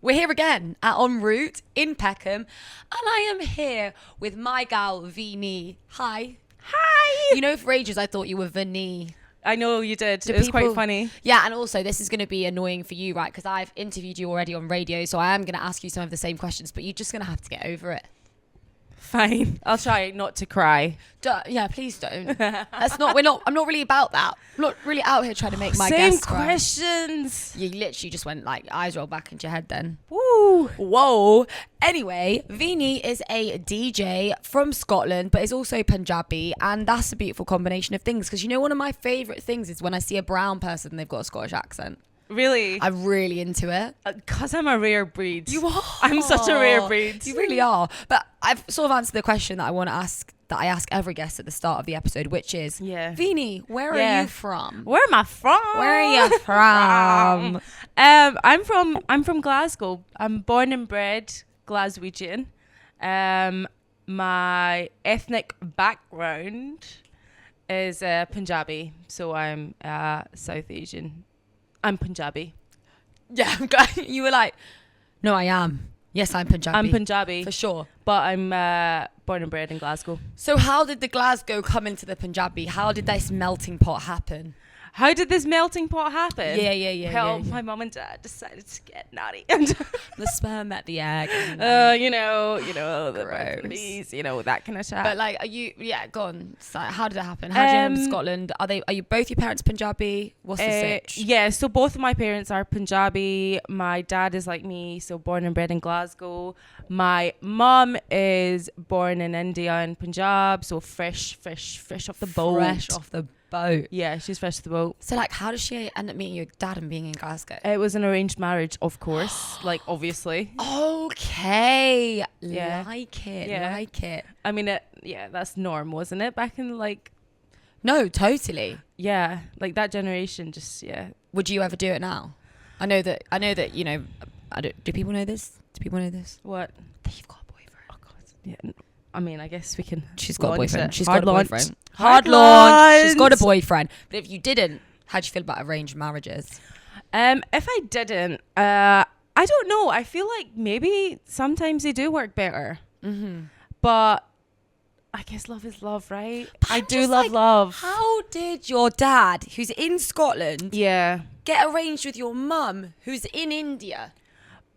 We're here again at En Route in Peckham, and I am here with my gal Vnee. Hi. Hi. You know, for ages I thought you were Vnee. I know you did. It was quite funny. Yeah, and also this is going to be annoying for you, right? Because I've interviewed you already on radio, so I am going to ask you some of the same questions, but you're just going to have to get over it. Fine. I'll try not to cry. Yeah, please don't. That's not. I'm not really about that. I'm not really out here trying to make my Same guests cry. questions. You literally just went like eyes roll back into your head then. Woo. Whoa. Anyway, Vnee is a DJ from Scotland, but is also Punjabi, and that's a beautiful combination of things. Because you know, one of my favourite things is when I see a brown person and they've got a Scottish accent. Really? I'm really into it. Because I'm a rare breed. You are. I'm such a rare breed. You really are. But I've sort of answered the question that I want to ask, that I ask every guest at the start of the episode, which is, Vnee, where are you from? Where am I from? Where are you from? I'm from Glasgow. I'm born and bred Glaswegian. My ethnic background is Panjabi, so I'm South Asian. I'm Panjabi. Yeah, I'm glad you were like, no, I am. Yes, I'm Punjabi. I'm Punjabi. For sure. But I'm born and bred in Glasgow. So how did the Glasgow come into the Punjabi? How did this melting pot happen? How did this melting pot happen? Yeah. Well, yeah. my mum and dad decided to get naughty. The sperm met the egg. You know, the Gross. bees, that kind of chat. But like, go on. So how did it happen? How did you come to Scotland? Are you both your parents Punjabi? What's the sitch? Yeah, so both of my parents are Punjabi. My dad is like me, so born and bred in Glasgow. My mum is born in India in Punjab, so fresh off the boat. Fresh off the boat. Yeah, she's fresh off the boat. So like, how does she end up meeting your dad and being in Glasgow? It was an arranged marriage, of course, like obviously. Okay. Yeah. Like it. Yeah. Like it. I mean, that's norm, wasn't it? Back in No, totally. yeah, like that generation, just, yeah. Would you ever do it now? I know that, do people know this? Do people know this? What? That you've got a boyfriend. Oh, God. Yeah. I mean, I guess we can. She's got a launch boyfriend. it. She's Hard got a launch. boyfriend. Hard launch. She's got a launch. boyfriend. But if you didn't, how do you feel about arranged marriages? If I didn't, I don't know. I feel like maybe sometimes they do work better. Mm-hmm. But I guess love is love, right? But I I'm do just love like, love. How did your dad, who's in Scotland, Yeah. get arranged with your mum, who's in India?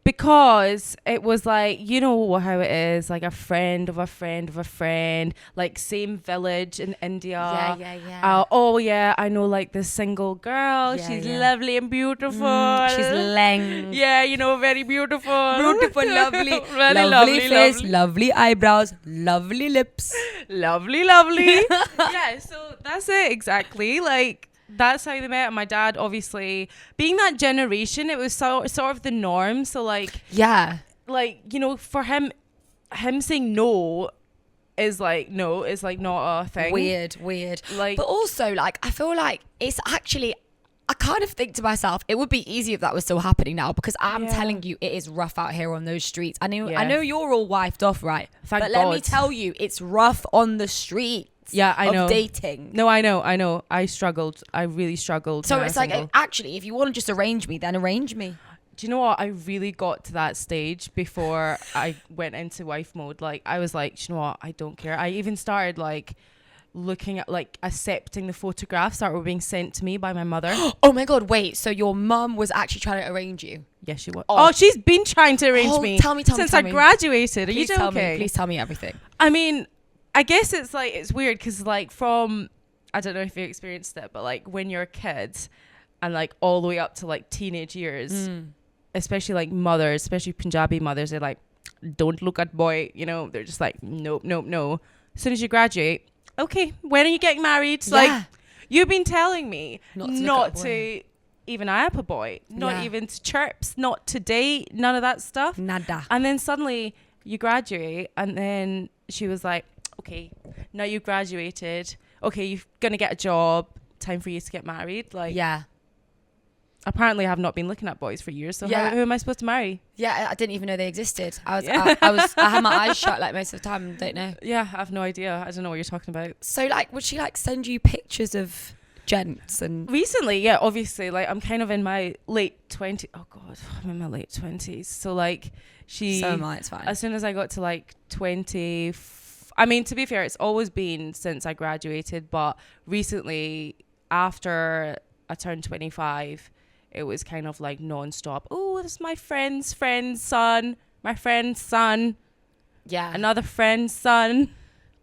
Because it was like, you know how it is, like a friend of a friend of a friend, like same village in India. Yeah. Oh yeah, I know like this single girl. Yeah, She's yeah. lovely and beautiful. She's lang. Yeah, very beautiful. Beautiful, lovely. Very lovely face, lovely. lovely eyebrows, lovely lips. Lovely. Yeah, so that's it exactly. Like, that's how they met. And my dad, obviously, being that generation, it was sort of the norm. So Yeah. For him saying no is like no, is like not a thing. Weird. Like, But also, like, I feel like it's actually, I kind of think to myself, it would be easy if that was still happening now, because I'm telling you, it is rough out here on those streets. I know you're all wifed off, right? Thank but let me God. tell you, it's rough on the streets. Yeah, I know. Of dating. No, I know. I struggled. I really struggled. So when I it's was like, single. actually, if you want to just arrange me, then arrange me. Do you know what? I really got to that stage before I went into wife mode. Like, I was like, do you know what? I don't care. I even started like looking at, like, accepting the photographs that were being sent to me by my mother. Oh my God, wait. So your mum was actually trying to arrange you? Yes, she was. Oh. Oh, she's been trying to arrange me. Tell me. Since I graduated. Are Please you tell joking? me. Please tell me everything. I mean, I guess it's like, it's weird because like from, I don't know if you experienced it, but like when you're a kid and like all the way up to like teenage years, especially like mothers, especially Punjabi mothers, they're like, don't look at boy, they're just like, nope. As soon as you graduate, okay, when are you getting married? Yeah. Like, you've been telling me Not to to even eye up a boy, not even to chirps, not to date, none of that stuff. Nada. And then suddenly you graduate, and then she was like, okay, now you graduated. Okay, you're going to get a job. Time for you to get married. Like, Yeah. apparently I have not been looking at boys for years. So Yeah. who am I supposed to marry? Yeah, I didn't even know they existed. I Yeah. had my eyes shut like most of the time and don't know. Yeah, I have no idea. I don't know what you're talking about. So like, would she like send you pictures of gents and recently, yeah, obviously, like I'm kind of in my late 20s. Oh god, I'm in my late 20s. So like so am I, it's fine. as soon as I got to like 20, I mean, to be fair, it's always been since I graduated, but recently after I turned 25, it was kind of like non-stop. Oh, this is my friend's son, my friend's son, Yeah. another friend's son.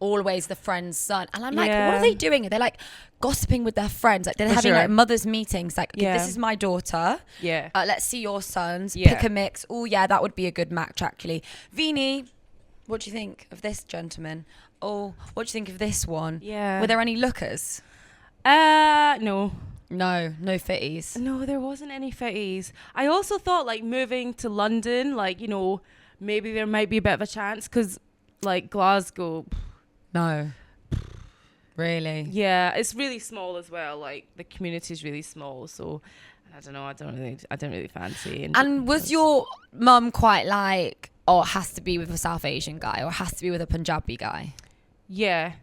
Always the friend's son. And I'm like, what are they doing? They're like gossiping with their friends. Like they're having like mothers meetings. Like, okay, this is my daughter. Yeah. Let's see your sons. Yeah. Pick a mix. Oh yeah, that would be a good match actually. Vnee, what do you think of this gentleman? Oh, what do you think of this one? Yeah. Were there any lookers? No. No fitties. No, there wasn't any fitties. I also thought like moving to London, like, you know, maybe there might be a bit of a chance because like Glasgow. No. Really? Yeah, it's really small as well. Like the community is really small, so I don't know. I don't really fancy. And was your mum quite like, oh, it has to be with a South Asian guy or it has to be with a Punjabi guy? Yeah.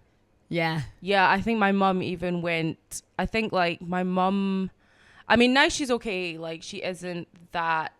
Yeah. Yeah, I think my mum even went. I think like my mum. I mean, now she's okay. Like she isn't that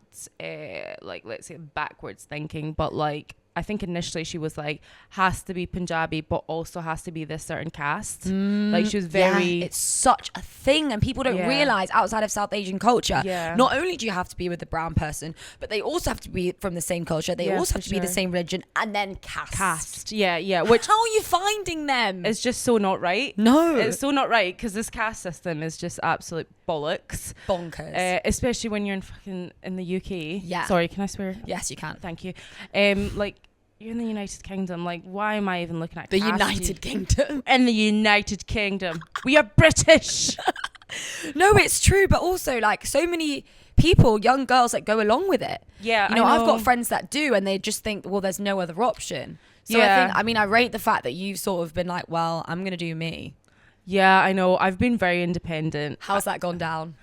like, let's say, backwards thinking, but like I think initially she was like, has to be Punjabi, but also has to be this certain caste. Like she was very. Yeah, it's such a thing, and people don't realize outside of South Asian culture. Yeah. Not only do you have to be with the brown person, but they also have to be from the same culture. They also have to be the same religion, and then caste. Yeah. Which how are you finding them? It's just so not right. No, it's so not right because this caste system is just absolute bollocks. Bonkers. Especially when you're in the UK. Yeah. Sorry, can I swear? Yes, you can. Thank you. Like. You're in the United Kingdom. Like, why am I even looking at the United Kingdom? In the United Kingdom, we are British. No, it's true, but also like so many people, young girls, like go along with it. Yeah, you know, I've got friends that do, and they just think, well, there's no other option. So I rate the fact that you've sort of been like, well, I'm gonna do me. Yeah, I know. I've been very independent. How's that gone down?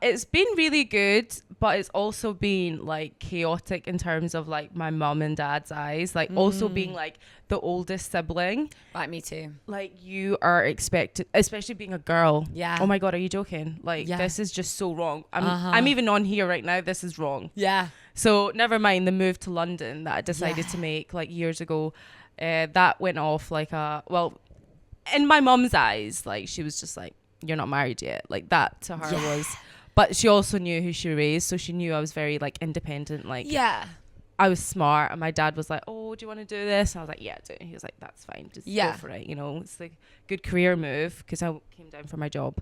It's been really good, but it's also been like chaotic in terms of like my mum and dad's eyes. Like also being like the oldest sibling. Right, me too. Like you are expected, especially being a girl. Yeah. Oh my god, are you joking? Like this is just so wrong. I'm even on here right now. This is wrong. Yeah. So never mind the move to London that I decided to make like years ago. That went off like in my mum's eyes, like she was just like, you're not married yet. Like that to her was, but she also knew who she raised, so she knew I was very like independent. Like I was smart, and my dad was like, oh, do you want to do this? And I was like, yeah, do it. He was like, that's fine, just go for it. You know, it's like a good career move because I came down for my job.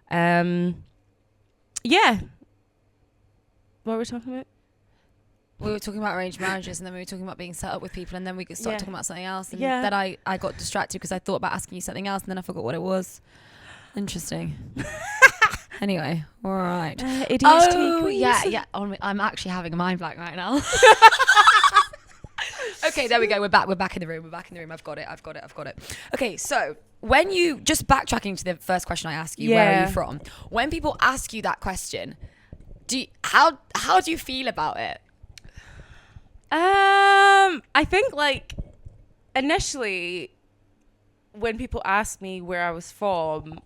What were we talking about? We were talking about arranged marriages, and then we were talking about being set up with people, and then we started talking about something else, and then I got distracted because I thought about asking you something else, and then I forgot what it was. Interesting. Anyway, all right. ADHD queens. Yeah. I'm actually having a mind blank right now. Okay, there we go. We're back in the room. I've got it. Okay, so when you just backtracking to the first question I asked you, where are you from? When people ask you that question, how do you feel about it? I think like initially when people asked me where I was from,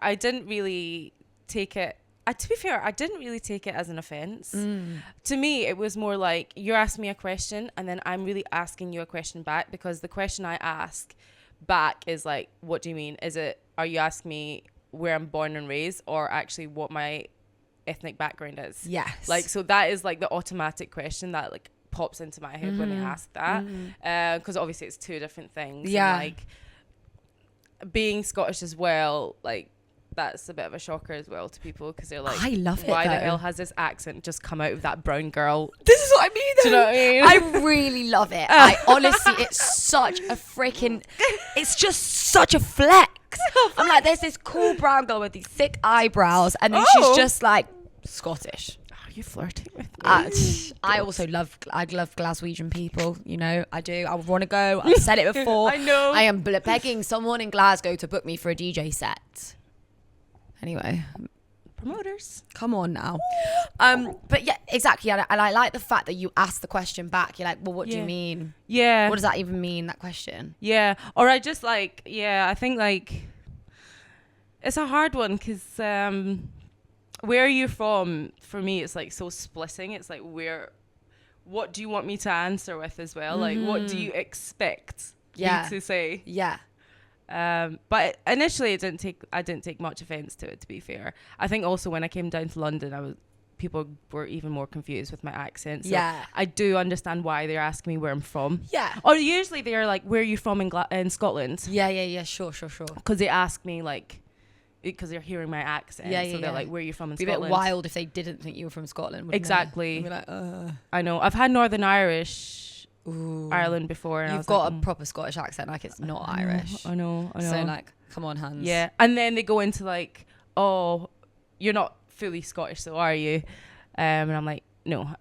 I didn't really take it. To be fair, I didn't really take it as an offense. To me, it was more like you're asking me a question and then I'm really asking you a question back, because the question I ask back is like, what do you mean? Are you asking me where I'm born and raised, or actually what my ethnic background is? Yes. Like, so that is like the automatic question that like pops into my head when they ask that. Because obviously it's two different things. Yeah. And, like, being Scottish as well, like that's a bit of a shocker as well to people, because they're like, I love it. Why though. the hell has this accent just come out of that brown girl? This is what I mean. Do you know what I mean? I really love it. I honestly, it's such a freaking, it's just such a flex. I'm like, there's this cool brown girl with these thick eyebrows, and then she's just like Scottish. Are you flirting with me? I love Glaswegian people, you know, I do. I want to go. I've said it before. I know. I am begging someone in Glasgow to book me for a DJ set. Anyway. Promoters. Come on now. But yeah, exactly. And I like the fact that you ask the question back. You're like, well, what do you mean? Yeah. What does that even mean, that question? Yeah. Or I just like, I think like, It's a hard one because where are you from? For me, it's like so splitting. It's like what do you want me to answer with as well? Like, what do you expect me to say? Yeah. But initially, I didn't take much offense to it. To be fair, I think also when I came down to London, people were even more confused with my accent. So Yeah. I do understand why they're asking me where I'm from. Yeah. Or usually they're like, "Where are you from in Scotland?" Yeah. Sure. Because they ask me like, because they're hearing my accent. Yeah, so they're like, "Where are you from in It'd be Scotland?" a bit wild if they didn't think you were from Scotland. Wouldn't Exactly. They? Be like, I know. I've had Northern Irish, Ooh. Ireland before. And You've got a proper Scottish accent, like it's not Irish. I know. So like, come on, Hans. Yeah. And then they go into like, "Oh, you're not fully Scottish, so are you?" And I'm like, "No,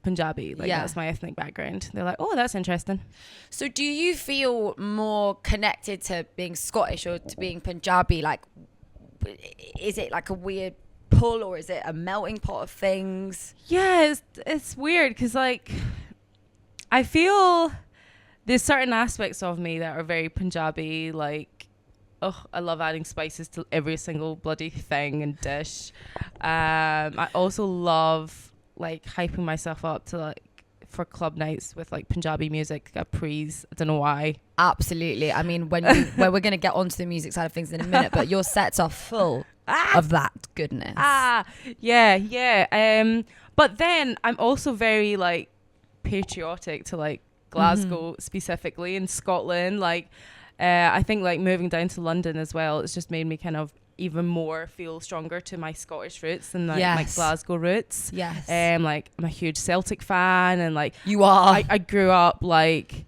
Punjabi. Like that's my ethnic background." They're like, "Oh, that's interesting." So do you feel more connected to being Scottish or to being Punjabi? Like, is it like a weird pull or is it a melting pot of things? Yeah, it's weird because like I feel there's certain aspects of me that are very Punjabi. Like, I love adding spices to every single bloody thing and dish. I also love like hyping myself up to like for club nights with like Punjabi music, capris. I don't know why. Absolutely. I mean, when we're going to get onto the music side of things in a minute, but your sets are full of that goodness. Yeah. But then I'm also very like patriotic to like Glasgow specifically in Scotland. Like, I think like moving down to London as well, it's just made me kind of even more feel stronger to my Scottish roots and like my Glasgow roots. Yes. Like I'm a huge Celtic fan and like you are. I grew up like,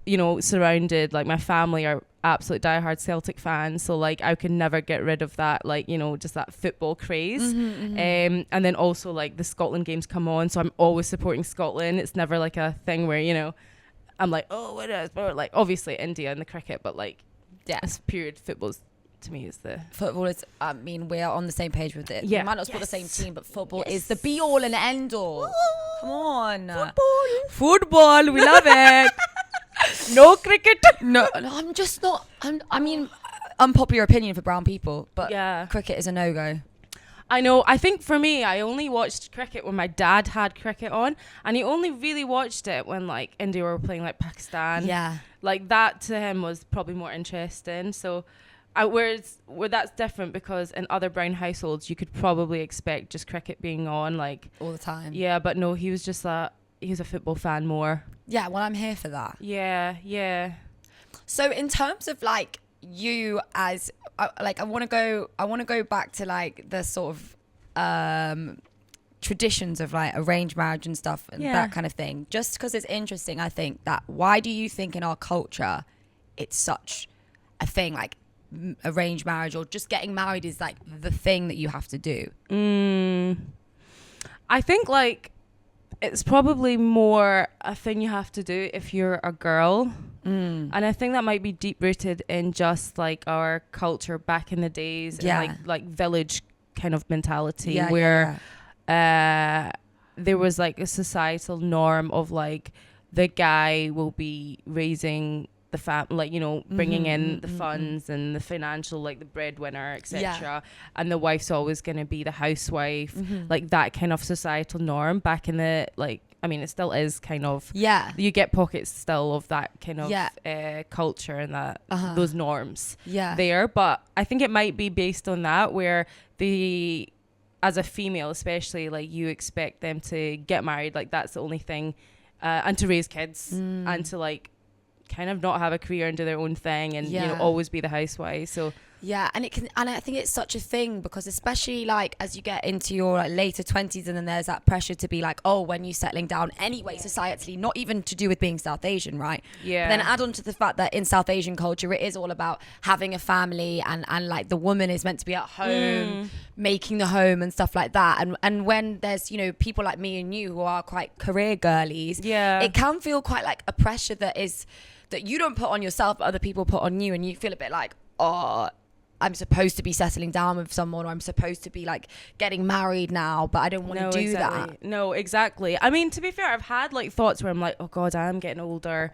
you know, surrounded, like my family are absolute diehard Celtic fans, so like I could never get rid of that, like, you know, just that football craze. And then also like the Scotland games come on, so I'm always supporting Scotland. It's never like a thing where, you know, I'm like, oh, what is, or like obviously India and the cricket, but like it's period football's to me is the football is. I mean, we're on the same page with it. Yeah, we might not support the same team, but football is the be all and end all. Come on, football, we love it. No cricket. No, I'm just not. I mean, unpopular opinion for brown people, but cricket is a no-go. I know. I think for me, I only watched cricket when my dad had cricket on, and he only really watched it when like India were playing like Pakistan. Yeah, like that to him was probably more interesting. So, where that's different because in other brown households you could probably expect just cricket being on like all the time. Yeah, but no, he was just he was a football fan more. Yeah, well, I'm here for that. Yeah. So in terms of like you as like I want to go back to like the sort of traditions of like arranged marriage and stuff and that kind of thing. Just because it's interesting, I think that why do you think in our culture it's such a thing, like arranged marriage or just getting married is like the thing that you have to do? I think like it's probably more a thing you have to do if you're a girl. And I think that might be deep rooted in just like our culture back in the days and like village kind of mentality where there was like a societal norm of like the guy will be raising the family, like, you know, bringing in the funds and the financial, like the breadwinner, etc. And the wife's always going to be the housewife, like that kind of societal norm back in the, like, I mean, it still is kind of, you get pockets still of that kind of culture and that those norms there. But I think it might be based on that where as a female especially, like you expect them to get married, like that's the only thing, and to raise kids and to like kind of not have a career and do their own thing and you know always be the housewife. So and I think it's such a thing because especially like as you get into your like, later 20s and then there's that pressure to be like, oh, when you're settling down anyway societally, not even to do with being South Asian, right? But then add on to the fact that in South Asian culture it is all about having a family and like the woman is meant to be at home making the home and stuff like that, and when there's, you know, people like me and you who are quite career girlies, it can feel quite like a pressure that you don't put on yourself but other people put on you, and you feel a bit like, oh, I'm supposed to be settling down with someone, or I'm supposed to be like getting married now, but I don't want to do that. No, exactly. I mean, to be fair, I've had like thoughts where I'm like, oh God, I am getting older.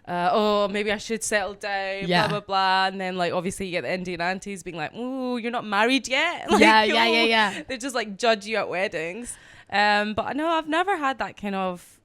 Oh, maybe I should settle down, blah, blah, blah. And then like, obviously you get the Indian aunties being like, ooh, you're not married yet. Like, yeah. They just like judge you at weddings. But no, I've never had that kind of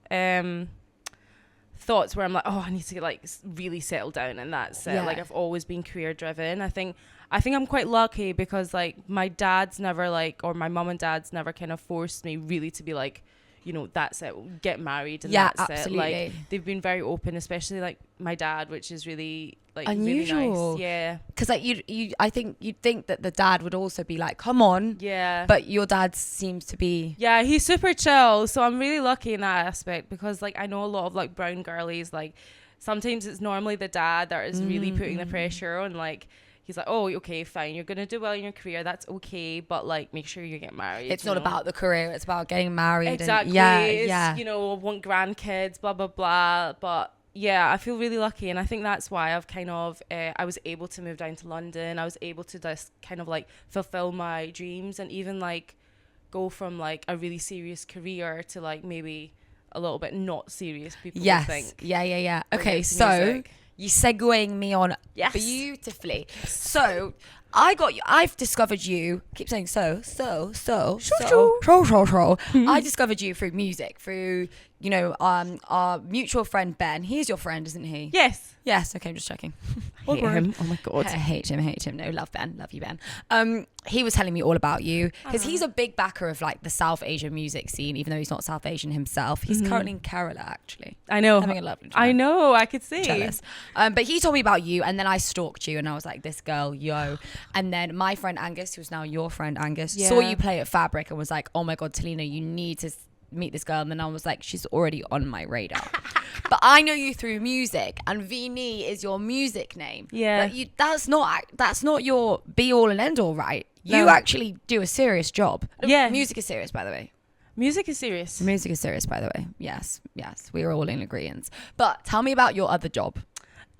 thoughts where I'm like, oh, I need to get like really settle down, and that's it. Like, I've always been career driven. I think I'm quite lucky because like my dad's never like, or my mum and dad's never kind of forced me really to be like, you know, that's it, get married, and that's absolutely. it. Like, they've been very open, especially like my dad, which is really like unusual. really nice. Yeah, because like I think you'd think that the dad would also be like, come on. Yeah, but your dad seems to be, he's super chill, so I'm really lucky in that aspect, because like I know a lot of like brown girlies, like sometimes it's normally the dad that is really putting the pressure on. Like, he's like, oh, okay, fine, you're gonna do well in your career, that's okay, but like make sure you get married. It's not about the career, it's about getting married. Exactly. And you know, want grandkids, blah blah blah. But yeah, I feel really lucky, and I think that's why I've kind of I was able to move down to London. I was able to just kind of like fulfill my dreams, and even like go from like a really serious career to like maybe a little bit not serious, people would think. Yeah. Okay, so you segueing me on beautifully. So I've discovered you. Keep saying so. I discovered you through music, through, you know, our mutual friend Ben. He's your friend, isn't he? Yes. Okay, I'm just checking. Hate him. Oh my God. I hate him. No, love Ben. Love you, Ben. He was telling me all about you because he's a big backer of like the South Asian music scene, even though he's not South Asian himself. He's currently in Kerala, actually. I know. Having a lovely time. I know. I could see. Jealous. But he told me about you, and then I stalked you, and I was like, this girl, yo. And then my friend Angus, who's now your friend Angus, saw you play at Fabric and was like, oh my God, Talina, you need to meet this girl. And then I was like, she's already on my radar. But I know you through music, and Vnee is your music name. Yeah. But that's not your be all and end all, right? You actually do a serious job. Yeah. Music is serious, by the way. Music is serious. Music is serious, by the way. Yes. We are all in agreement. But tell me about your other job.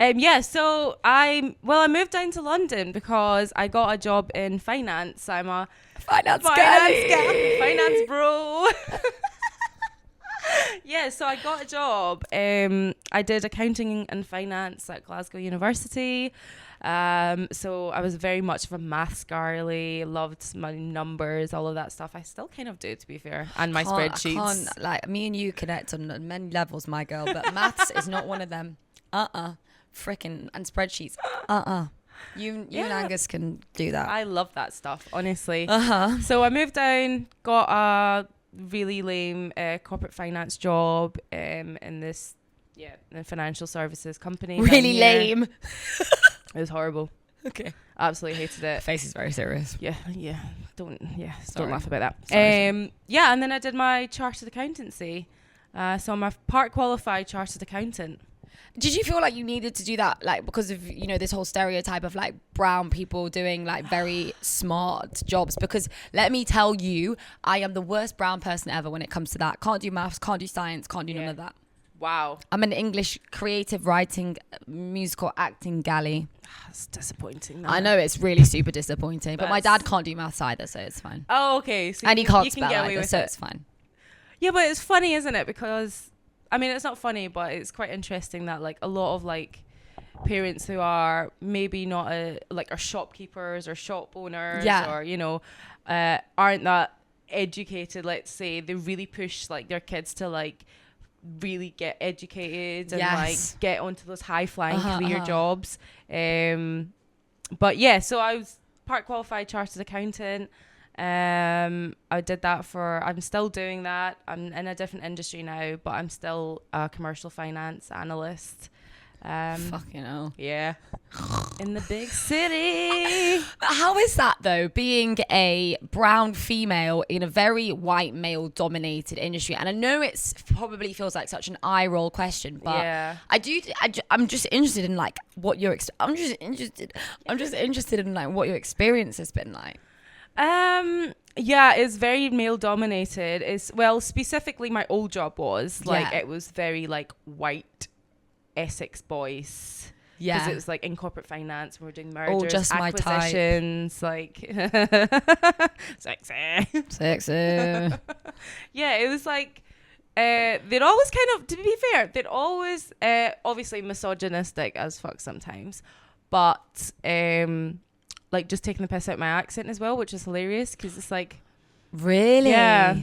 So I moved down to London because I got a job in finance. I'm a finance bro. So I got a job. I did accounting and finance at Glasgow University. So I was very much of a maths girly, loved my numbers, all of that stuff. I still kind of do, to be fair, and my spreadsheets. Like, me and you connect on many levels, my girl, but maths is not one of them. Freaking, and spreadsheets. You and Angus can do that. I love that stuff, honestly. So I moved down, got a really lame corporate finance job in this in financial services company. Really lame. It was horrible. Okay. Absolutely hated it. Face is very serious. Don't laugh about that. And then I did my chartered accountancy. So I'm a part qualified chartered accountant. Did you feel like you needed to do that, like, because of, you know, this whole stereotype of like brown people doing like very smart jobs? Because let me tell you, I am the worst brown person ever when it comes to that. Can't do maths, can't do science, can't do none of that. Wow. I'm an English creative writing, musical acting galley. That's disappointing. I know, it's really super disappointing, but my dad can't do maths either, so it's fine. Oh, okay. So and he can't spell either, so it's fine. Yeah, but it's funny, isn't it? Because I mean, it's not funny, but it's quite interesting that like a lot of like parents who are maybe not are shopkeepers or shop owners or, you know, aren't that educated, let's say, they really push like their kids to like really get educated and like get onto those high flying career jobs. But yeah, so I was part qualified chartered accountant. I did that I'm still doing that. I'm in a different industry now, but I'm still a commercial finance analyst. Fucking hell. Yeah. In the big city. How is that though, being a brown female in a very white male dominated industry? And I know it's probably feels like such an eye roll question, but I'm just interested in like what your I'm just interested in like what your experience has been like. It's very male dominated. Specifically my old job was like it was very like white Essex boys. Yeah. Because it was like in corporate finance, we were doing mergers, just my type. acquisitions, like sexy. Yeah, it was like they'd always kind of, to be fair, they'd always obviously misogynistic as fuck sometimes, but like just taking the piss out of my accent as well, which is hilarious because it's like, really, yeah.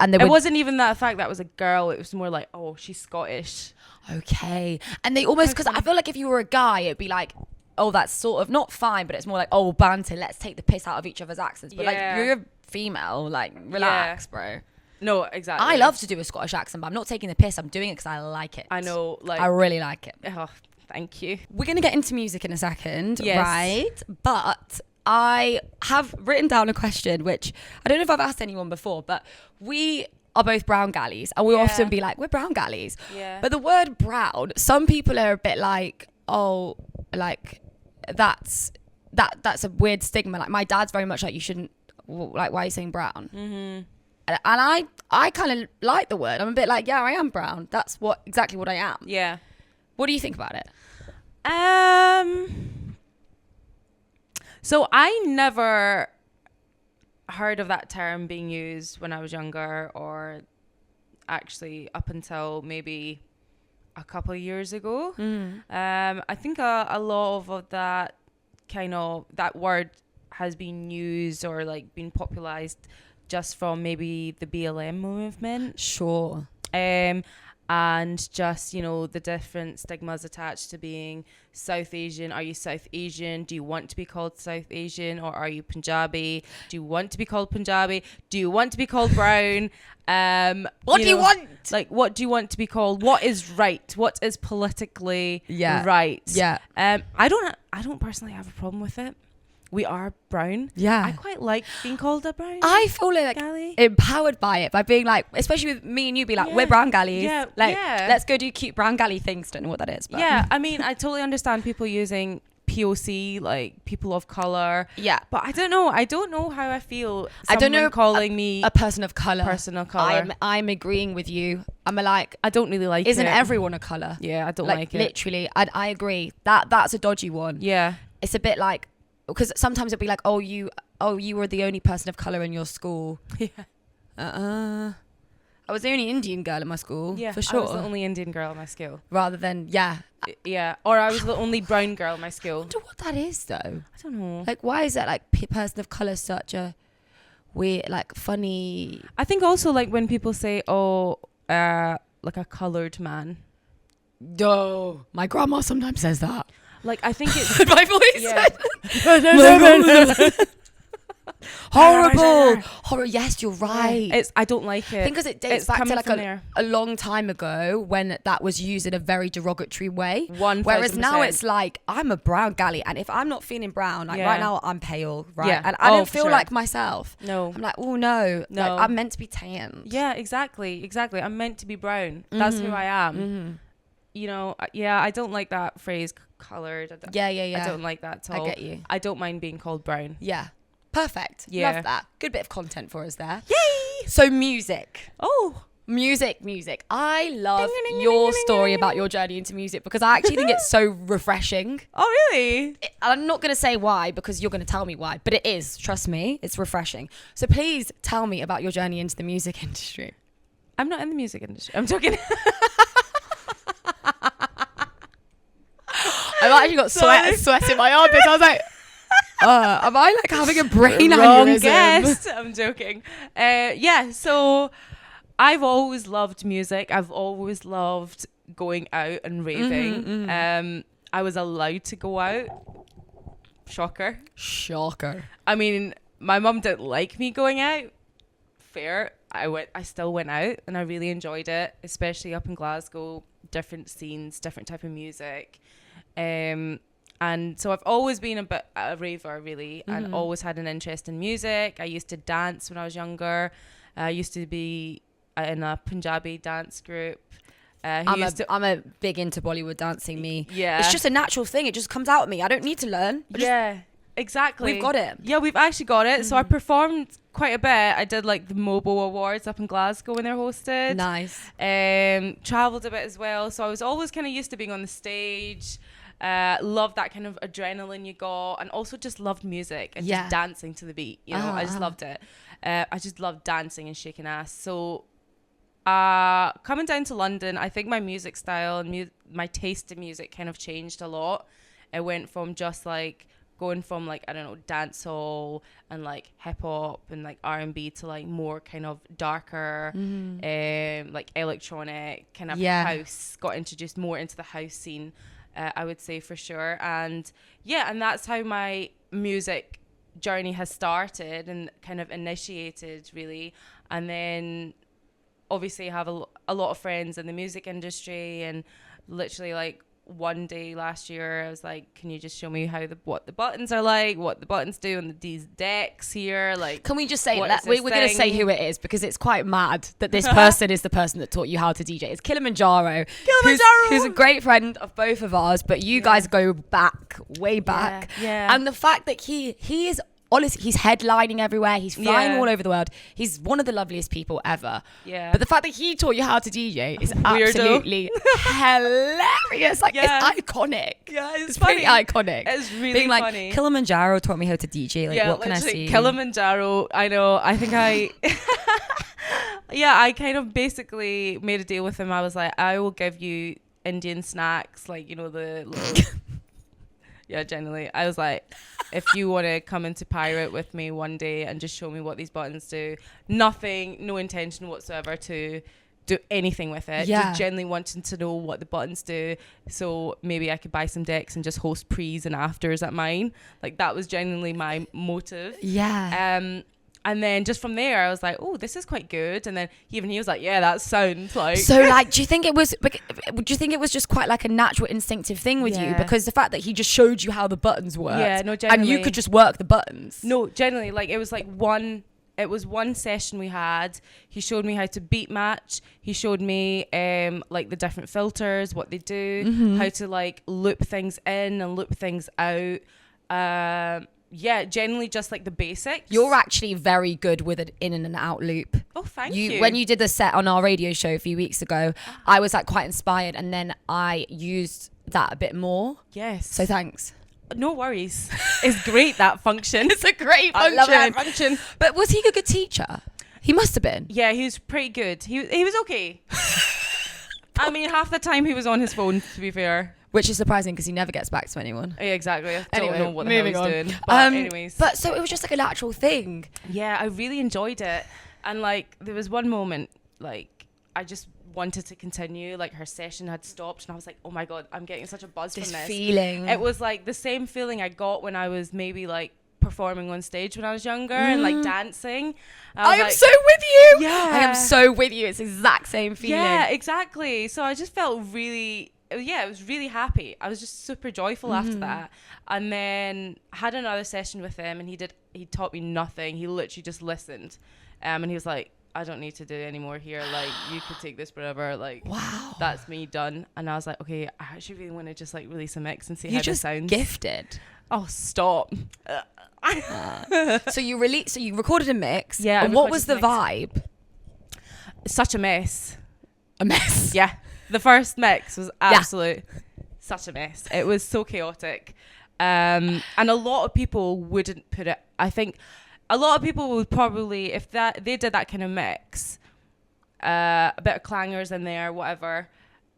And they It wasn't even that fact that was a girl. It was more like, oh, she's Scottish. Okay. And they almost, because I feel like if you were a guy, it'd be like, oh, that's sort of not fine, but it's more like, oh, banter, let's take the piss out of each other's accents. But like, you're a female, like, relax, bro. No, exactly. I love to do a Scottish accent, but I'm not taking the piss. I'm doing it because I like it. I know, like, I really like it. Oh, thank you. We're going to get into music in a second, Yes. right? But I have written down a question, which I don't know if I've asked anyone before, but we are both brown galleys, and we often be like, we're brown galleys. Yeah. But the word brown, some people are a bit like, oh, like, that's a weird stigma. Like, my dad's very much like, you shouldn't, like, why are you saying brown? Mm-hmm. And I kind of like the word. I'm a bit like, yeah, I am brown. That's exactly what I am. Yeah. What do you think about it? So I never heard of that term being used when I was younger, or actually up until maybe a couple of years ago. I think a lot of that that word has been used or like been popularized just from maybe the BLM movement. Sure. And just, you know, the different stigmas attached to being South Asian. Are you South Asian? Do you want to be called South Asian? Or are you Punjabi? Do you want to be called Punjabi? Do you want to be called brown? What do you want? Like, what do you want to be called? What is right? What is politically right? Yeah. I don't personally have a problem with it. We are brown. Yeah. I quite like being called a brown. I feel like galley. Empowered by it, by being like, especially with me and you, be like, we're brown galleys. Yeah. Like, let's go do cute brown galley things. Don't know what that is. But. Yeah. I mean, I totally understand people using POC, like people of color. Yeah. But I don't know. I don't know how I feel. I don't know calling me a person of color. Person of color. I'm agreeing with you. I'm like, I don't really like isn't it. everyone a color? Yeah, I don't like it. Literally, I agree. That's a dodgy one. Yeah. It's a bit like, because sometimes it'll be like, oh, you were the only person of color in your school. Yeah. I was the only Indian girl in my school. Yeah, for sure. I was the only Indian girl in my school. Rather than yeah, or I was the only brown girl in my school. I wonder what that is though. I don't know. Like, why is that like person of color such a weird, like, funny? I think also like when people say, oh, like a colored man. No, my grandma sometimes says that. Like, I think it's my voice. Yeah. Horrible. Yes, you're right. I don't like it. I think because it dates back to like a long time ago when that was used in a very derogatory way. 1000%. Whereas now it's like, I'm a brown galley, and if I'm not feeling brown, like right now I'm pale, right? Yeah. And I don't feel like myself. No. I'm like, oh no. No. Like, I'm meant to be tanned. Yeah, exactly. I'm meant to be brown. That's who I am. Mm-hmm. You know, I don't like that phrase, coloured. Yeah. I don't like that at all. I get you. I don't mind being called brown. Yeah. Perfect. Yeah. Love that. Good bit of content for us there. Yay! So music. Oh. Music. I love your story about your journey into music because I actually think it's so refreshing. Oh, really? I'm not going to say why because you're going to tell me why, but it is. Trust me, it's refreshing. So please tell me about your journey into the music industry. I'm not in the music industry. I'm joking. I've actually got sweat in my armpits. I was like, am I like having a brain Wrong aneurysm? guess. I'm joking. Yeah, so I've always loved music. I've always loved going out and raving. I was allowed to go out. Shocker. I mean, my mum didn't like me going out. Fair. I still went out and I really enjoyed it, especially up in Glasgow. Different scenes, different type of music. And so I've always been a bit a raver, really, and always had an interest in music. I used to dance when I was younger. I used to be in a Punjabi dance group. I'm a big into Bollywood dancing, me. Yeah. It's just a natural thing. It just comes out of me. I don't need to learn. Yeah, exactly. We've got it. Yeah, we've actually got it. So I performed quite a bit. I did like the Mobo Awards up in Glasgow when they're hosted. Nice. Travelled a bit as well. So I was always kind of used to being on the stage. Loved that kind of adrenaline you got, and also just loved music and just dancing to the beat. You know, I just loved it. I just loved dancing and shaking ass. So coming down to London, I think my music style and my taste in music kind of changed a lot. It went from just like going from like, I don't know, dancehall and like hip hop and like R&B to like more kind of darker, like electronic kind of house. Got introduced more into the house scene, I would say, for sure. And and that's how my music journey has started and kind of initiated, really. And then obviously I have a lot of friends in the music industry, and literally like one day last year I was like, can you just show me what the buttons are like, what the buttons do on these decks here? Like, can we just say that we're going to say who it is, because it's quite mad that this person is the person that taught you how to DJ. It's Kilimanjaro, who's a great friend of both of ours, but you guys go back, way back. And the fact that he is honestly, he's headlining everywhere. He's flying all over the world. He's one of the loveliest people ever. Yeah. But the fact that he taught you how to DJ is absolutely hilarious. Like, it's iconic. Yeah, it's pretty iconic. It's really being like, funny. Kilimanjaro taught me how to DJ. Like, what can I see? Kilimanjaro, I know. I think I kind of basically made a deal with him. I was like, I will give you Indian snacks, like, you know, the little... Yeah, generally. I was like, if you want to come into Pirate with me one day and just show me what these buttons do, no intention whatsoever to do anything with it. Just genuinely wanting to know what the buttons do. So maybe I could buy some decks and just host pre's and afters at mine. Like, that was genuinely my motive. Yeah. And then just from there, I was like, oh, this is quite good. And then he was like, yeah, that sounds like... So, like, do you think it was just quite like a natural instinctive thing with you? Because the fact that he just showed you how the buttons worked. Yeah, no, generally. And you could just work the buttons. No, generally, like, it was like one session we had. He showed me how to beat match. He showed me like the different filters, what they do, how to like loop things in and loop things out. Generally just like the basics. You're actually very good with an in and an out loop. Oh, thank you. When you did the set on our radio show a few weeks ago, I was like quite inspired, and then I used that a bit more. Yes. So thanks. No worries. It's great, that function. It's a great function. I love that function. But was he a good teacher? He must have been. Yeah, he was pretty good. He was okay. I mean, half the time he was on his phone, to be fair. Which is surprising because he never gets back to anyone. Yeah, exactly. I don't know what the hell he's doing. But anyways. But so it was just like a natural thing. Yeah, I really enjoyed it. And like, there was one moment, like, I just wanted to continue. Like, her session had stopped and I was like, oh my God, I'm getting such a buzz from this. Feeling. It was like the same feeling I got when I was maybe like performing on stage when I was younger and like dancing. I am so with you. Yeah. I am so with you. It's the exact same feeling. Yeah, exactly. So I just felt really... I was really happy. I was just super joyful after that. And then had another session with him, and he taught me nothing. He literally just listened. And he was like, I don't need to do any more here. Like, you could take this whatever. Like, wow, that's me done. And I was like, okay, I actually really want to just like release a mix and see how this sounds. You just gifted. Oh, stop. So you recorded a mix. Yeah. And what was the vibe? Such a mess. A mess. Yeah. The first mix was such a mess. It was so chaotic. And a lot of people wouldn't put it... I think a lot of people would probably, if they did that kind of mix, a bit of clangers in there, whatever,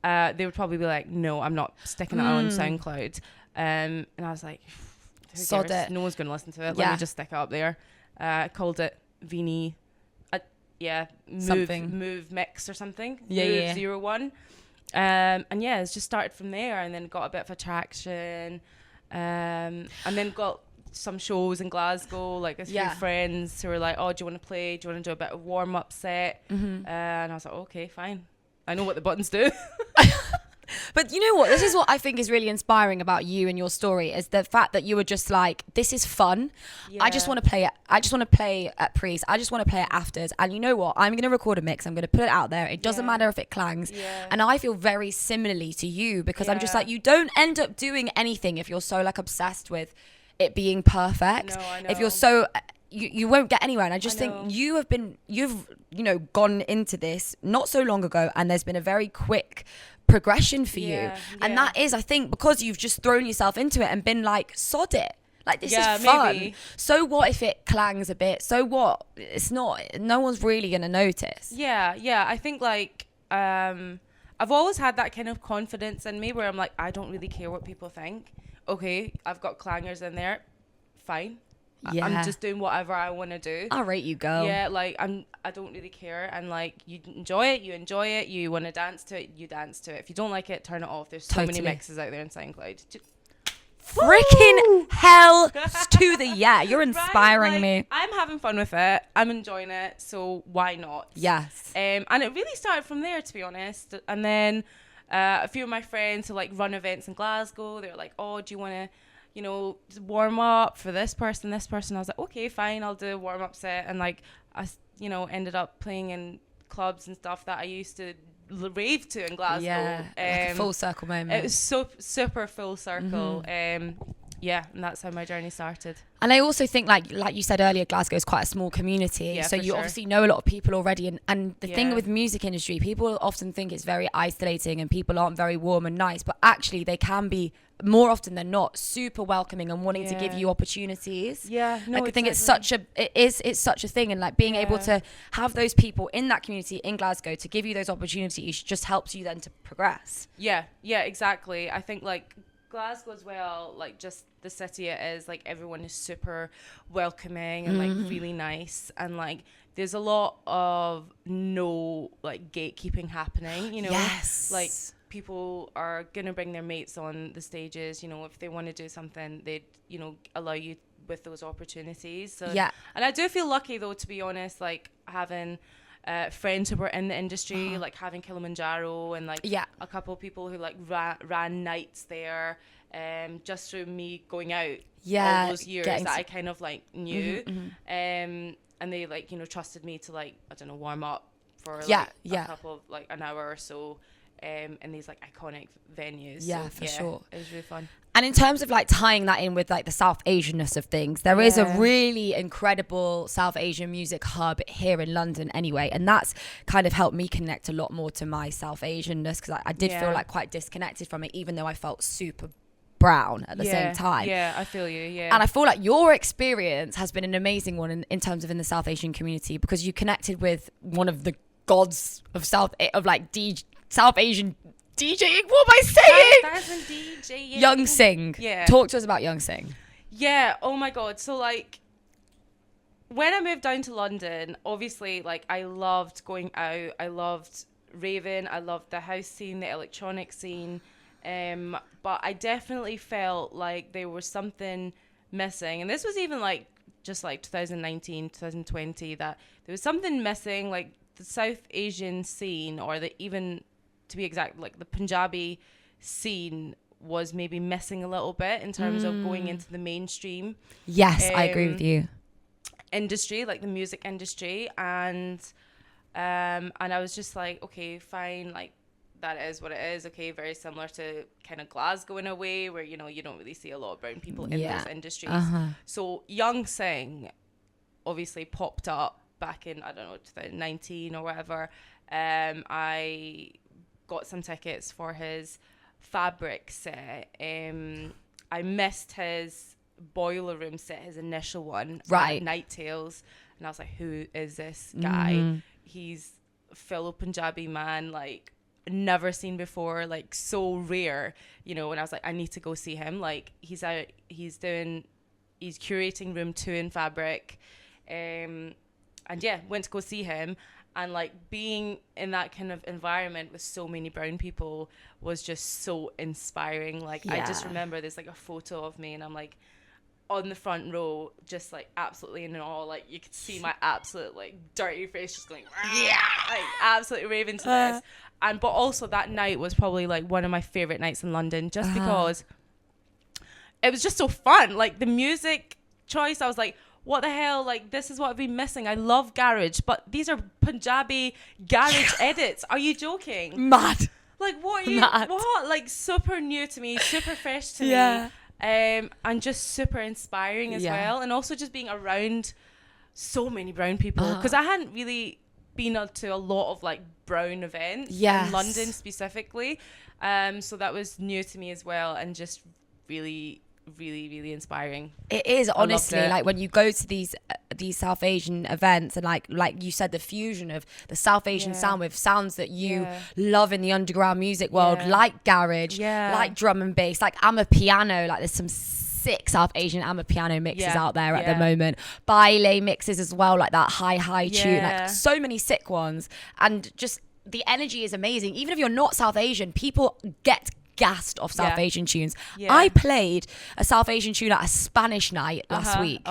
they would probably be like, no, I'm not sticking that on SoundCloud. And I was like, sod it. No one's going to listen to it. Let me just stick it up there. I called it Vnee. Move mix or something. Move 01. And it's just started from there, and then got a bit of attraction, and then got some shows in Glasgow, like a few friends who were like, oh, do you want to play? Do you want to do a bit of warm-up set? And I was like, okay, fine. I know what the buttons do. But you know what? This is what I think is really inspiring about you and your story, is the fact that you were just like, this is fun. Yeah. I just want to play it. I just want to play at pre's. I just want to play at afters. And you know what? I'm going to record a mix. I'm going to put it out there. It doesn't matter if it clangs. Yeah. And I feel very similarly to you, because I'm just like, you don't end up doing anything if you're so like obsessed with it being perfect. No, I know. If you're so you won't get anywhere. And I just I know. think you've gone into this not so long ago, and there's been a very quick progression for you. Yeah, And yeah. that is, I think, because you've just thrown yourself into it and been like, sod it. Like, this Yeah, is fun. maybe. So what if it clangs a bit? So what? It's not, no one's really going to notice. Yeah, I think like I've always had that kind of confidence in me where I'm like, I don't really care what people think. Okay, I've got clangers in there, fine. Yeah. I'm just doing whatever I want to do. I'll rate you, girl. Yeah, like I don't really care, and like you enjoy it, you want to dance to it, you dance to it. If you don't like it, turn it off. There's so many Totally. mixes out there on SoundCloud. Freaking hell to the yeah. You're inspiring Right? me. Like, I'm having fun with it. I'm enjoying it. So why not? Yes. And it really started from there, to be honest. And then a few of my friends who like run events in Glasgow, they're like, oh, do you want to, just warm up for this person? I was like, okay, fine, I'll do a warm up set. And like, I, ended up playing in clubs and stuff that I used to rave to in Glasgow. Yeah, like a full circle moment. It was super full circle. Yeah, and that's how my journey started. And I also think, like you said earlier, Glasgow is quite a small community. Yeah, so for you sure. obviously know a lot of people already. And the thing Yeah. with music industry, people often think it's very isolating and people aren't very warm and nice. But actually, they can be, more often than not, super welcoming and wanting to give Yeah. you opportunities. Yeah, no, Like, I think exactly. it's such a thing. And like being able Yeah. to have those people in that community in Glasgow to give you those opportunities just helps you then to progress. Yeah, exactly. I think like Glasgow as well, like just the city it is, like everyone is super welcoming and like really nice, and like there's a lot of no like gatekeeping happening, Yes. like people are gonna bring their mates on the stages, if they want to do something, they'd allow you with those opportunities. So, Yeah. and I do feel lucky though, to be honest, like having friends who were in the industry, like having Kilimanjaro, and like Yeah. a couple of people who like ran nights there, just through me going out Yeah, all those years getting that to- I kind of like knew, and they like trusted me to like, I don't know, warm up for Yeah, like yeah. a couple of like an hour or so, in these like iconic venues. Yeah, So, for sure. It was really fun. And in terms of like tying that in with like the South Asianness of things, there is a Yeah. really incredible South Asian music hub here in London anyway. And that's kind of helped me connect a lot more to my South Asianness, because I did feel Yeah. like quite disconnected from it, even though I felt super brown at the same time. Yeah, I feel you. Yeah. And I feel like your experience has been an amazing one in terms of in the South Asian community, because you connected with one of the gods of South Asian DJing. What am I saying? That's in DJ. Yung Singh. Yeah. Talk to us about Yung Singh. Yeah, oh my god. So like when I moved down to London, obviously like I loved going out. I loved raving. I loved the house scene, the electronic scene. But I definitely felt like there was something missing. And this was even like just like 2019, 2020, that there was something missing, like the South Asian scene, or even to be exact, like the Punjabi scene was maybe missing a little bit in terms of going into the mainstream Yes, I agree with you. industry, like the music industry. And I was just like, okay, fine, like that is what it is. Okay, very similar to kind of Glasgow in a way, where you don't really see a lot of brown people in Yeah. those industries. So Yung Singh obviously popped up back in, I don't know, 2019 or whatever. I got some tickets for his Fabric set. I missed his Boiler Room set, his initial one, Right. Night Tales, and I was like, who is this guy? He's fellow Punjabi man, like never seen before, like so rare, and I was like, I need to go see him. Like he's curating room 2 in Fabric, and yeah, went to go see him. And like being in that kind of environment with so many brown people was just so inspiring. Like I just Yeah. remember there's like a photo of me, and I'm like on the front row, just like absolutely in awe. Like you could see my absolute like dirty face just going, yeah, like absolutely raving to this. But also that night was probably like one of my favorite nights in London, just because it was just so fun. Like the music choice, I was like, what the hell? Like, this is what I've been missing. I love garage, but these are Punjabi garage edits. Are you joking? Mad. Like, what are you? Mad. What? Like, super new to me, super fresh to Yeah. me, and just super inspiring as Yeah. well. And also just being around so many brown people, because I hadn't really been to a lot of like brown events in London specifically, so that was new to me as well, and just really really inspiring. It is, honestly, like when you go to these South Asian events, and like you said, the fusion of the South Asian sound with sounds that you love in the underground music world, like garage, like drum and bass, like Amapiano. Like there's some sick South Asian Amapiano mixes out there at the moment, baile mixes as well, like that high tune, like so many sick ones, and just the energy is amazing. Even if you're not South Asian, people get gassed off South Asian tunes. I played a South Asian tune at a Spanish night last week.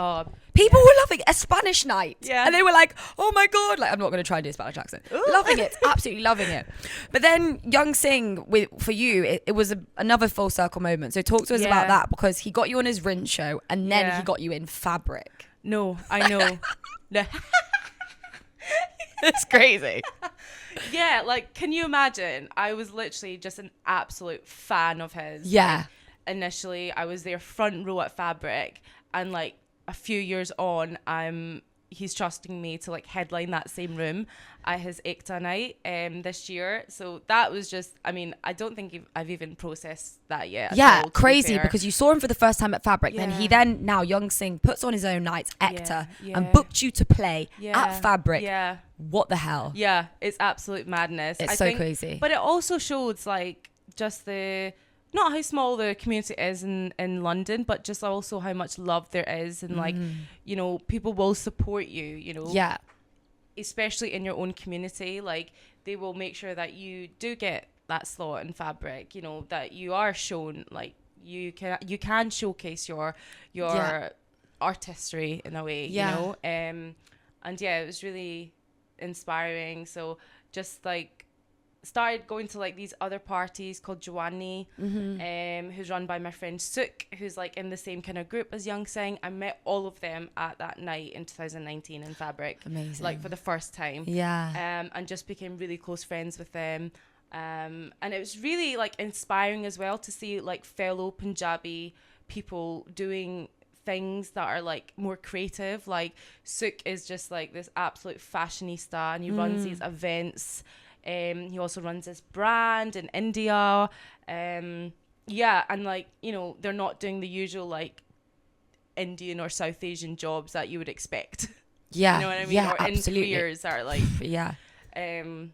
People were loving a Spanish night, and they were like, "Oh my god!" Like, I'm not going to try and do a Spanish accent. Loving it, absolutely loving it. But then Yung Singh, for you, it was another full circle moment. So talk to us about that, because he got you on his Rinse show, and then he got you in Fabric. No, I know. It's crazy. Yeah, like, can you imagine? I was literally just an absolute fan of his. Yeah. Like, initially, I was there front row at Fabric, and like a few years on, he's trusting me to like headline that same room at his Ekta night this year. So that was just, I mean, I don't think I've even processed that yet. Yeah, crazy, because you saw him for the first time at Fabric. Then now Yung Singh puts on his own nights, Ekta, and booked you to play at Fabric. Yeah. What the hell? Yeah, it's absolute madness. It's so crazy. But it also shows like just not how small the community is in London, but just also how much love there is, and like, you know, people will support you, you know, especially in your own community. Like, they will make sure that you do get that slot in Fabric, you know, that you are shown, like, you can showcase your artistry in a way, you know. And yeah, it was really inspiring. So just like started going to like these other parties called Vnee, who's run by my friend Suk, who's like in the same kind of group as Yung Singh. I met all of them at that night in 2019 in Fabric. Amazing. Like for the first time. And just became really close friends with them. And it was really like inspiring as well to see like fellow Punjabi people doing things that are like more creative. Like Suk is just like this absolute fashionista, and he runs these events. He also runs this brand in India. And like, you know, they're not doing the usual like Indian or South Asian jobs that you would expect. You know what I mean? Yeah, or absolutely. in careers are like And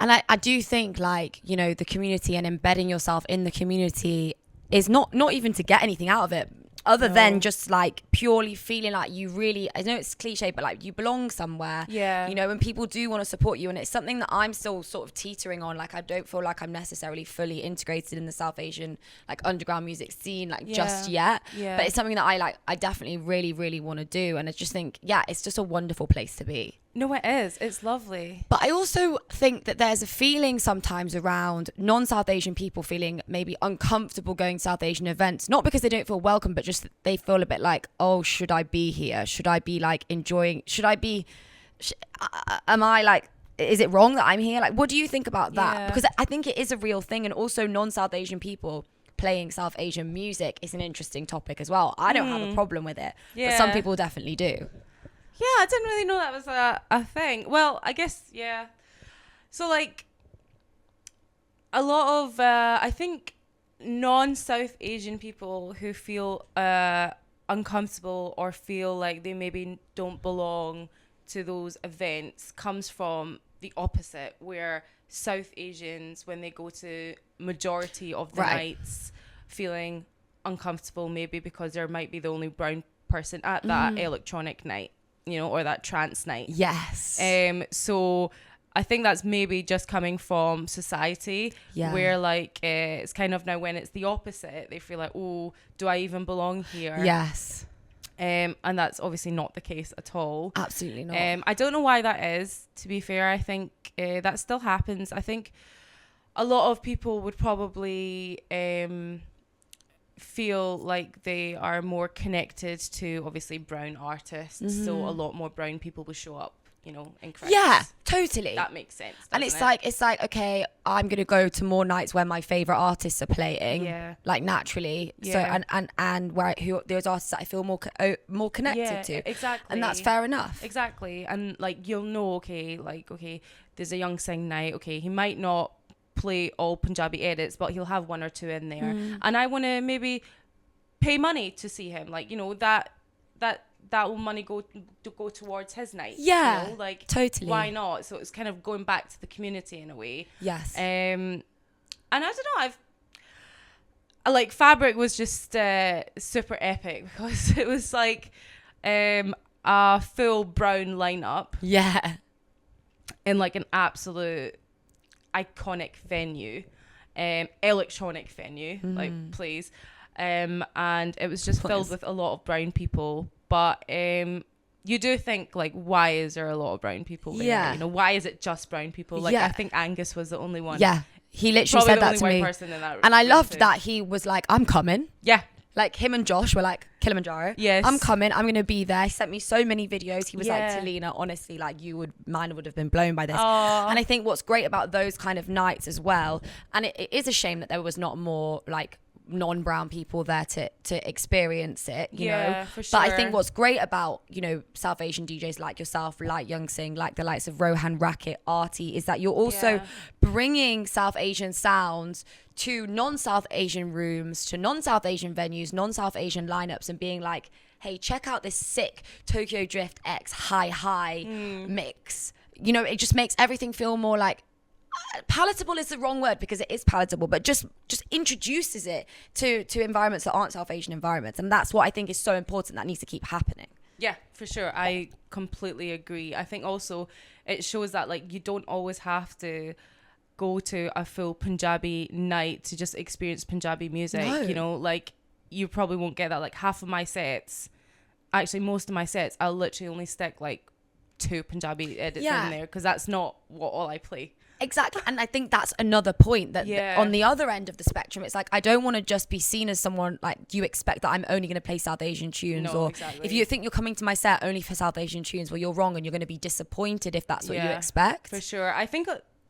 I do think, like, you know, the community and embedding yourself in the community is not even to get anything out of it, other than just like purely feeling like you really, I know it's cliche, but like you belong somewhere. You know, and people do want to support you, and it's something that I'm still sort of teetering on. Like, I don't feel like I'm necessarily fully integrated in the South Asian like underground music scene just yet. But it's something that I definitely really want to do, and I just think it's just a wonderful place to be. No, it is. It's lovely. But I also think that there's a feeling sometimes around non-South Asian people feeling maybe uncomfortable going to South Asian events, not because they don't feel welcome, but just they feel a bit like, oh, should I be here? Should I be like enjoying? Am I like, is it wrong that I'm here? Like, what do you think about that? Because I think it is a real thing, and also non-South Asian people playing South Asian music is an interesting topic as well. I don't have a problem with it, but some people definitely do. Yeah, I didn't really know that was a thing. Well, I guess, So, like, a lot of, I think, non-South Asian people who feel uncomfortable or feel like they maybe don't belong to those events comes from the opposite, where South Asians, when they go to majority of the nights, feeling uncomfortable, maybe because there might be the only brown person at that electronic night, you know, or that trance night. So I think that's maybe just coming from society, where like it's kind of now when it's the opposite, they feel like, oh, do I even belong here? And that's obviously not the case at all. Absolutely not. I don't know why that is, to be fair. I think that still happens. I think a lot of people would probably feel like they are more connected to obviously brown artists, so a lot more brown people will show up in crowds. Yeah, totally. That makes sense. And it's like, okay, I'm gonna go to more nights where my favorite artists are playing. Yeah. Like naturally. Yeah. So and where those artists that I feel more connected to. Exactly. And that's fair enough. Exactly. And like you'll know, okay, there's a Yung Singh night. Okay, he might not play all Punjabi edits, but he'll have one or two in there. And I want to maybe pay money to see him. Like that will money go towards his night. Yeah, totally. Why not? So it's kind of going back to the community in a way. Yes. And I don't know, Fabric was just super epic because it was like a full brown lineup. Yeah. In like an absolute iconic venue, electronic venue, please. And it was just filled with a lot of brown people. But you do think, why is there a lot of brown people there? Yeah. Why is it just brown people? I think Angus was the only one. Yeah. He literally said that to me. And I loved that he was like, I'm coming. Yeah. Like him and Josh were like, Kilimanjaro. Yes. I'm coming. I'm going to be there. He sent me so many videos. He was like, Talina, honestly, mine would have been blown by this. Aww. And I think what's great about those kind of nights as well, and it is a shame that there was not more non-brown people there to experience it, you know. For sure. But I think what's great about, South Asian DJs like yourself, like Yung Singh, like the likes of Rohan Racket, Artie, is that you're also bringing South Asian sounds to non-South Asian rooms, to non-South Asian venues, non-South Asian lineups, and being like, hey, check out this sick Tokyo Drift X high mix. It just makes everything feel more palatable is the wrong word because it is palatable, but just introduces it to environments that aren't South Asian environments. And that's what I think is so important, that needs to keep happening. Yeah, for sure. I completely agree. I think also it shows that you don't always have to go to a full Punjabi night to just experience Punjabi music. No. You probably won't get that. Half of my sets, actually most of my sets, I'll literally only stick 2 Punjabi edits in there because that's not all I play. Exactly. And I think that's another point that on the other end of the spectrum, it's I don't want to just be seen as someone do you expect that I'm only going to play South Asian tunes? No, or exactly. if you think you're coming to my set only for South Asian tunes, well, you're wrong, and you're going to be disappointed if that's what you expect. For sure. I think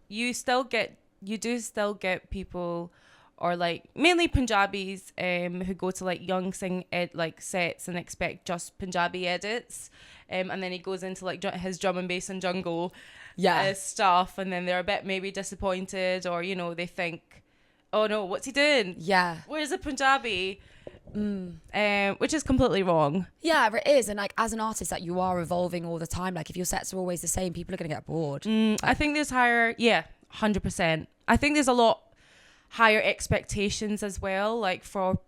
you do still get people, or mainly Punjabis who go to Yung Singh sets and expect just Punjabi edits, and then he goes into his drum and bass and jungle stuff, and then they're a bit maybe disappointed, or they think, oh no, what's he doing? Where's the Punjabi? Which is completely wrong. Yeah, it is. And as an artist, that you are evolving all the time. If your sets are always the same, people are going to get bored. I think there's 100%. I think there's a lot higher expectations as well,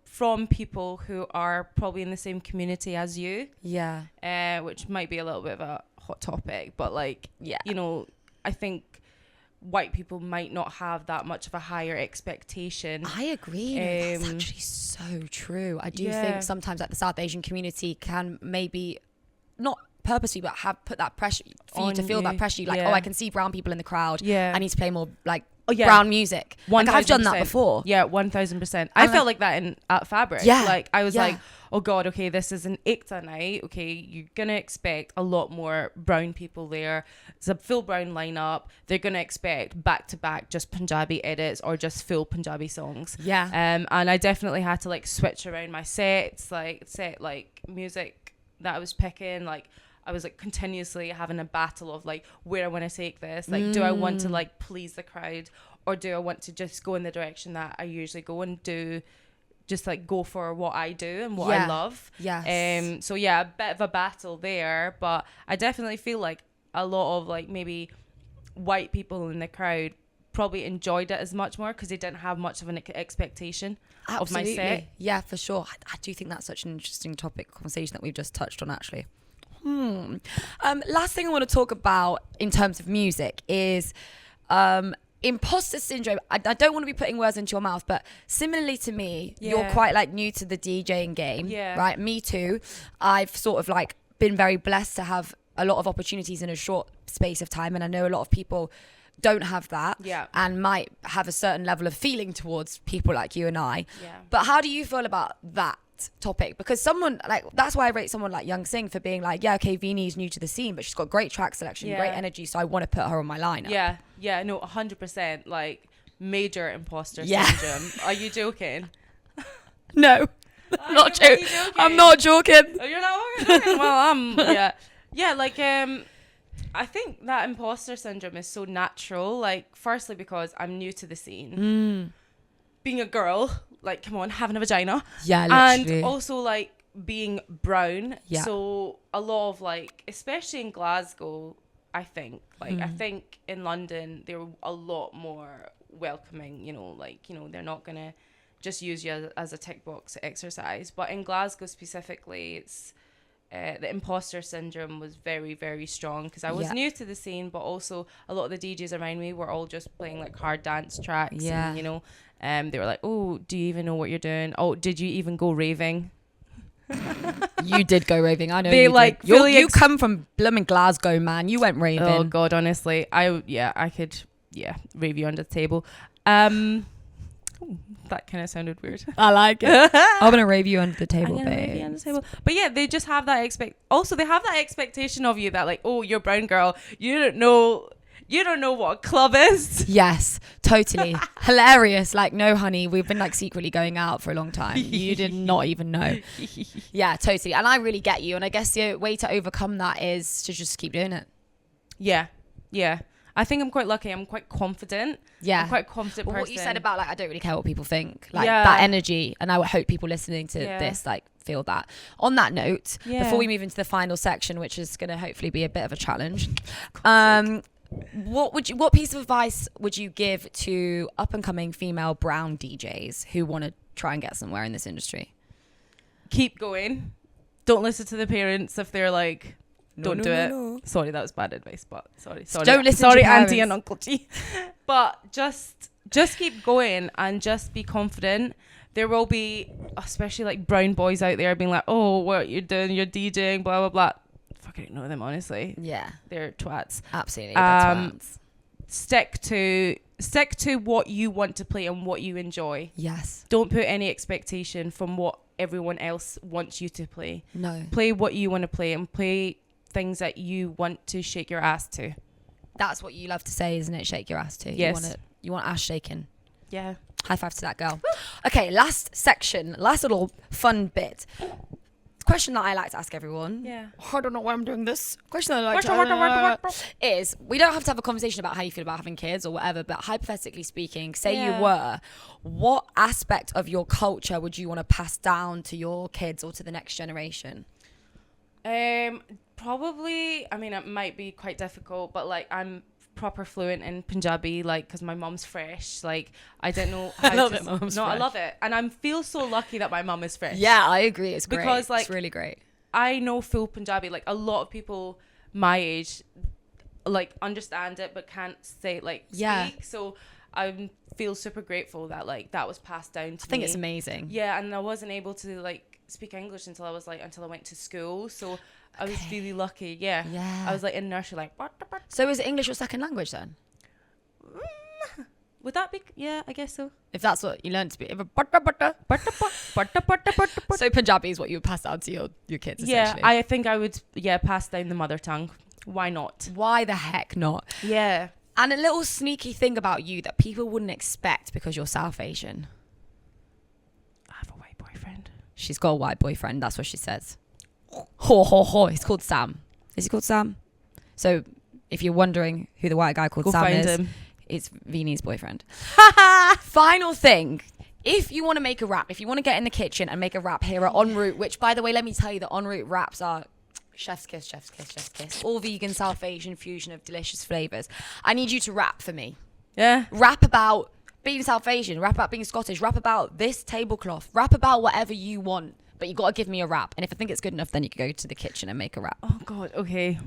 from people who are probably in the same community as you. Which might be a little bit of a hot topic, but I think white people might not have that much of a higher expectation. I agree. That's actually so true. I do think sometimes the South Asian community can maybe not purposely, but have put that pressure for you to feel that pressure. Oh, I can see brown people in the crowd. I need to play more brown music. I've done that before. 1000%. I felt like that at Fabric. I was like, oh god, okay, this is an Ekta night. Okay, you're gonna expect a lot more brown people there. It's a full brown lineup. They're gonna expect back to back just Punjabi edits or just full Punjabi songs. And I definitely had to switch around my sets, music that I was picking. I was continuously having a battle of where I want to take this. Do I want to please the crowd, or do I want to just go in the direction that I usually go and do, just go for what I do and what I love. So a bit of a battle there, but I definitely feel a lot of maybe white people in the crowd probably enjoyed it as much more because they didn't have much of an expectation of my set. Yeah, for sure. I do think that's such an interesting conversation that we've just touched on, actually. Last thing I want to talk about in terms of music is imposter syndrome. I don't want to be putting words into your mouth, but similarly to me, you're quite new to the DJing game, right? Me too. I've sort of been very blessed to have a lot of opportunities in a short space of time, and I know a lot of people don't have that and might have a certain level of feeling towards people like you and I. But how do you feel about that next topic, because someone like, that's why I rate someone like Yung Singh for being like, yeah, okay, Vnee's new to the scene, but she's got great track selection, great energy, so I want to put her on my lineup. Yeah, no, 100%, like major imposter Yeah. syndrome. Are you joking? No, I'm not joking. I'm not joking. Oh, you're not joking? Well, yeah, like I think that imposter syndrome is so natural. Like, firstly, because I'm new to the scene, being a girl, like, come on, having a vagina, literally. and also like being brown. Yeah. So a lot of like, especially in Glasgow, I think I think in London they're a lot more welcoming. You know, like, you know, they're not gonna just use you as a tick box exercise. But in Glasgow specifically, it's the imposter syndrome was very, very strong, because I was new to the scene, but also a lot of the DJs around me were all just playing like hard dance tracks. And, you know, they were like, oh, do you even know what you're doing? Oh, did you even go raving? You did go raving. I know. They you like did. You come from blooming Glasgow, man. You went raving. Oh God, honestly, I could rave you under the table. That kind of sounded weird. I like it. I'm gonna rave you under the table, babe. But yeah, they just have that also they have that expectation of you that like, oh, you're brown girl, you don't know what a club is. Yes, totally. Hilarious. Like, no, honey, we've been like secretly going out for a long time. You did not even know. Yeah, totally. And I really get you. And I guess the way to overcome that is to just keep doing it. Yeah. I think I'm quite lucky. I'm quite confident. Yeah. I'm quite a confident person. What you said about like, I don't really care what people think. Like that energy. And I would hope people listening to this like feel that. On that note, before we move into the final section, which is going to hopefully be a bit of a challenge, what piece of advice would you give to up and coming female brown DJs who want to try and get somewhere in this industry? Keep going. Don't listen to the parents if they're like, don't do it. No. Sorry, that was bad advice, but sorry. Don't listen sorry, to your Auntie and Uncle G. But just keep going and just be confident. There will be, especially like brown boys out there being like, oh, what you're doing, you're DJing, blah, blah, blah. Fucking ignore them, honestly. Yeah. They're twats. Absolutely. They're twats. Stick to what you want to play and what you enjoy. Yes. Don't put any expectation from what everyone else wants you to play. No. Play what you want to play and play things that you want to shake your ass to. That's what you love to say, isn't it? Shake your ass to. Yes. You want ass shaking. Yeah. High five to that girl. Okay, last section, last little fun bit. Question that I like to ask everyone. Yeah. I don't know why I'm doing this. Question that I like to ask is, we don't have to have a conversation about how you feel about having kids or whatever, but hypothetically speaking, say you were, what aspect of your culture would you want to pass down to your kids or to the next generation? Probably, I mean, it might be quite difficult, but like I'm proper fluent in Punjabi, like, because my mum's fresh. Like, I don't know how I love it, mum's fresh. I love it. And I feel so lucky that my mum is fresh. Yeah, I agree. It's great. Because, like, it's really great. I know full Punjabi. Like, a lot of people my age, like, understand it, but can't say, like, speak. So I feel super grateful that, like, that was passed down to me. I think it's amazing. Yeah, and I wasn't able to, like, speak English until I went to school. So I was really lucky. Yeah. I was like in nursery, like. So is English your second language then? Would that be? Yeah, I guess so. If that's what you learned to be. So Punjabi is what you would pass down to your kids. Yeah, I think I would. Yeah, pass down the mother tongue. Why not? Why the heck not? Yeah. And a little sneaky thing about you that people wouldn't expect because you're South Asian. I have a white boyfriend. She's got a white boyfriend. That's what she says. Ho, ho, ho. He's called Sam. Is he called Sam? So if you're wondering who the white guy called Go Sam find is, him. It's Vnee's boyfriend. Final thing. If you want to make a rap, if you want to get in the kitchen and make a rap here at En Route, which, by the way, let me tell you that En Route raps are chef's kiss, chef's kiss, chef's kiss. All vegan, South Asian fusion of delicious flavours. I need you to rap for me. Yeah. Rap about being South Asian. Rap about being Scottish. Rap about this tablecloth. Rap about whatever you want. But you got to give me a rap. And if I think it's good enough, then you can go to the kitchen and make a rap. Oh, God. Okay.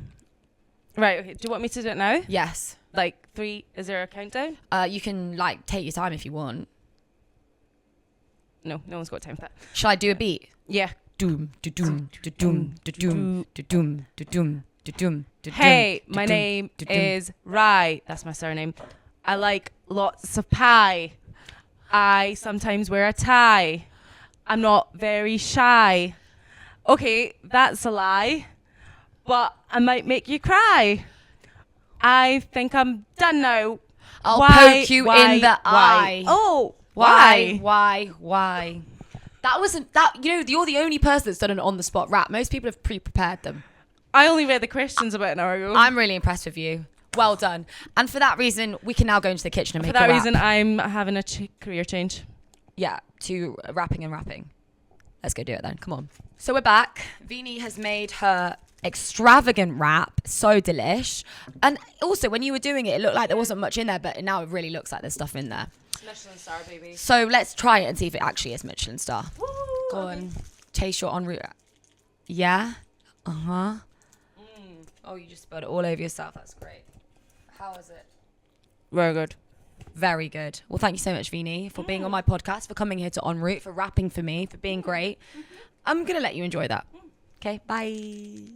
Right. Okay. Do you want me to do it now? Yes. Like 3, is there a countdown? You can like take your time if you want. No one's got time for that. Shall I do a beat? Yeah. Doom, doom, doom, doom, doom, doom, doom. Hey, my name is Rai. That's my surname. I like lots of pie. I sometimes wear a tie. I'm not very shy. Okay, that's a lie. But I might make you cry. I think I'm done now. I'll poke you in the eye. Oh, Why? why? That wasn't that. You know, you're the only person that's done an on the spot rap. Most people have pre-prepared them. I only read the questions about an hour ago. I'm really impressed with you. Well done. And for that reason, we can now go into the kitchen and For make a that rap. reason, I'm having a career change. Yeah, to rapping and rapping. Let's go do it then. Come on. So we're back. Vnee has made her extravagant rap. So delish. And also, when you were doing it, it looked like there wasn't much in there, but now it really looks like there's stuff in there. Michelin star, baby. So let's try it and see if it actually is Michelin star. Woo, Go on. Taste your en route. Yeah? Uh-huh. Oh, you just spilled it all over yourself. That's great. How is it? Very good. Very good. Well, thank you so much, Vnee, for being on my podcast, for coming here to En route, for rapping for me, for being great. I'm going to let you enjoy that. Okay, bye.